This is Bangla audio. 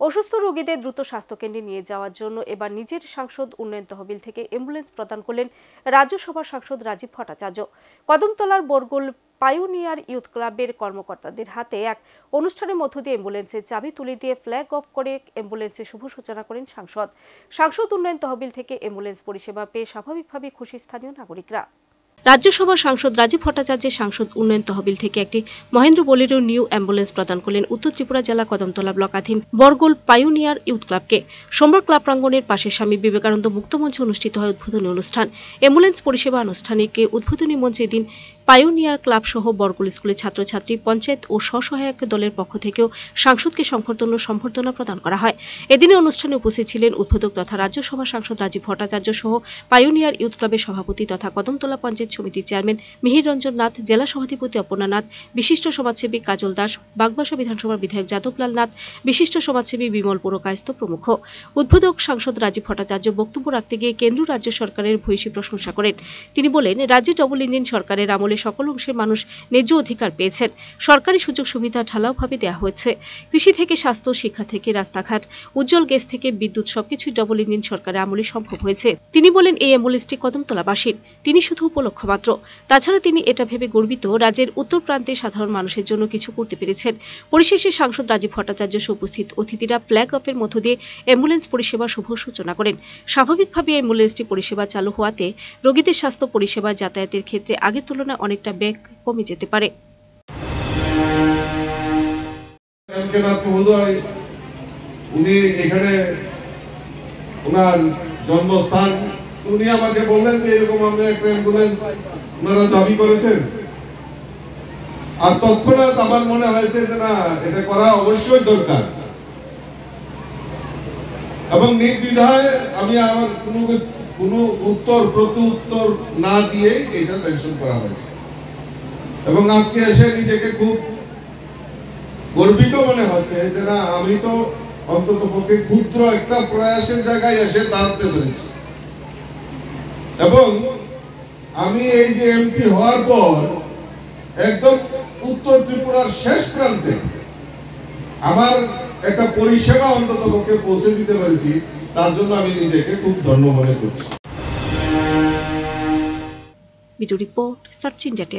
অসুস্থ রোগীদের দ্রুত স্বাস্থ্যকেন্দ্রে নিয়ে যাওয়ার জন্য এবার নিজের সাংসদ উন্নয়ন তহবিল থেকে অ্যাম্বুলেন্স প্রদান করলেন রাজ্যসভার সাংসদ রাজীব ভট্টাচার্য। কদমতলার বরগোল পায়োনিয়ার ইউথ ক্লাবের কর্মকর্তাদের হাতে এক অনুষ্ঠানের মধ্য দিয়ে অ্যাম্বুলেন্সের চাবি তুলে দিয়ে ফ্ল্যাগ অফ করে অ্যাম্বুলেন্সের শুভ সূচনা করেন সাংসদ উন্নয়ন তহবিল থেকে অ্যাম্বুলেন্স পরিষেবা পেয়ে স্বাভাবিকভাবে খুশি স্থানীয় নাগরিকরা। রাজ্যসভার সাংসদ রাজীব ভট্টাচার্যের সাংসদ উন্নয়ন তহবিল থেকে একটি মহেন্দ্র বোলেরো নিউ অ্যাম্বুলেন্স প্রদান করলেন উত্তর ত্রিপুরা জেলা কদমতলা ব্লকাধীন বরগোল পায়োনিয়ার ইউথ ক্লাবকে। সোমবার ক্লাব প্রাঙ্গণের পাশে স্বামী বিবেকানন্দ মুক্ত মঞ্চে অনুষ্ঠিত হয় উদ্বোধনী অনুষ্ঠান। অ্যাম্বুলেন্স পরিষেবা আনুষ্ঠানিকে উদ্বোধনী মঞ্চে এদিন পায়োনিয়ার ক্লাব সহ বরগোল স্কুলের ছাত্রছাত্রী, পঞ্চায়েত ও স্বসহায়ক দলের পক্ষ থেকেও সাংসদকে সংবর্ধনা প্রদান করা হয়। এদিনের অনুষ্ঠানে উপস্থিত ছিলেন উদ্বোধক তথা রাজ্যসভার সাংসদ রাজীব ভট্টাচার্য সহ পায়োনিয়ার ইউথ ক্লাবের সভাপতি তথা কদমতলা পঞ্চায়েত সমিতির চেয়ারম্যান মিহির রঞ্জন নাথ, জেলা সভাধিপতি অপর্ণা নাথ, বিশিষ্ট সমাজসেবী কাজল দাস, বাগবাসা বিধানসভার বিধায়ক যাদবলাল নাথ, বিশিষ্ট সমাজসেবী বিমল পুরকায়স্থ প্রমুখ। উদ্বোধক সাংসদ রাজীব ভট্টাচার্য বক্তব্য রাখতে গিয়ে কেন্দ্র রাজ্য সরকারের ভূয়সী প্রশংসা করেন। তিনি বলেন, রাজ্যে ডবল ইঞ্জিন সরকারের আমলে সকল অংশের মানুষ ন্যায্য অধিকার পেয়েছেন। সরকারি সুযোগ সুবিধা ঢালাওভাবে দেওয়া হয়েছে। কৃষি থেকে স্বাস্থ্য, শিক্ষা থেকে রাস্তাঘাট, উজ্জ্বল গ্যাস থেকে বিদ্যুৎ সবকিছুই ডবল ইঞ্জিন সরকারের আমলে সম্ভব হয়েছে। তিনি বলেন, এই অ্যাম্বুলেন্সটি কদমতলাবাসীর, তিনি শুধু উপলক্ষ মাত্র। তাছাড়া তিনি এটা ভেবে গর্বিত রাজ্যের উত্তর প্রান্তে সাধারণ মানুষের জন্য কিছু করতে পেরেছেন। পরিশেষে সাংসদ রাজীব ভট্টাচার্য সহ উপস্থিত অতিথিরা ফ্ল্যাগ অফের মধ্য দিয়ে অ্যাম্বুলেন্স পরিষেবা শুভ সূচনা করেন। স্বাভাবিকভাবে অ্যাম্বুলেন্সটি পরিষেবা চালু হওয়াতে রোগীদের স্বাস্থ্য পরিষেবা যাতায়াতের ক্ষেত্রে আগের তুলনায় অনেকটা ব্যয় কমে যেতে পারে। উনি এখানে ওনার জন্মস্থান, উনি আমাকে বললেন যে এরকম আমরা একটা অ্যাম্বুলেন্স ওনারা দাবি করেছেন। আর তৎক্ষণাৎ আমার মনে হয়েছে যে না, এটা করা অবশ্যই দরকার এবং নির্দ্বিধায় আমি আমার কোনো উত্তর প্রতি উত্তর না দিয়ে এটা স্যাংশন করা হয়েছে এবং আজকে এসে নিজেকে খুব গর্বিত মনে হচ্ছে যে না, আমি তো অন্তত পক্ষে ক্ষুদ্র একটা প্রয়াসের জায়গায় এসে দাঁড়াতে পেরেছি। এবং আমি এই যে এমপি হওয়ার পর একদম উত্তর ত্রিপুরার শেষ প্রান্তে আমার একটা পরিষেবা অন্তত পক্ষে পৌঁছে দিতে পেরেছি, তার জন্য আমি নিজেকে খুব ধন্য মনে করছি। Video report search India.